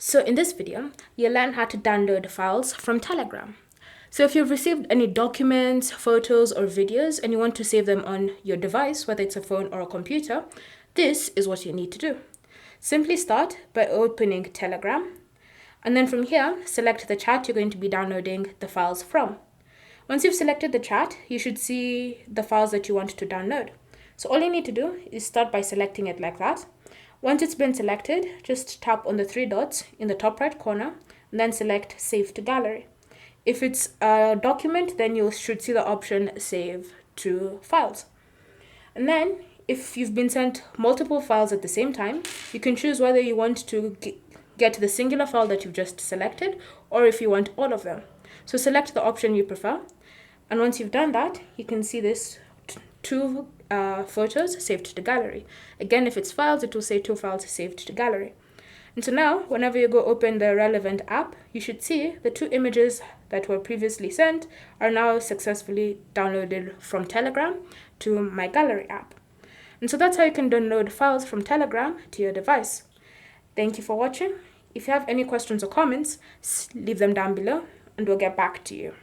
So in this video, you'll learn how to download files from Telegram. So if you've received any documents, photos, or videos and you want to save them on your device, whether it's a phone or a computer, this is what you need to do. Simply start by opening Telegram, and then from here, select the chat you're going to be downloading the files from. Once you've selected the chat, you should see the files that you want to download. So all you need to do is start by selecting it like that. Once it's been selected, just tap on the three dots in the top right corner and then select Save to Gallery. If it's a document, then you should see the option Save to Files. And then if you've been sent multiple files at the same time, you can choose whether you want to get the singular file that you've just selected or if you want all of them. So select the option you prefer. And once you've done that, you can see this two photos saved to gallery. Again, if it's files, it will say two files saved to gallery. And so now, whenever you go open the relevant app, you should see the two images that were previously sent are now successfully downloaded from Telegram to My Gallery app. And so that's how you can download files from Telegram to your device. Thank you for watching. If you have any questions or comments, leave them down below and we'll get back to you.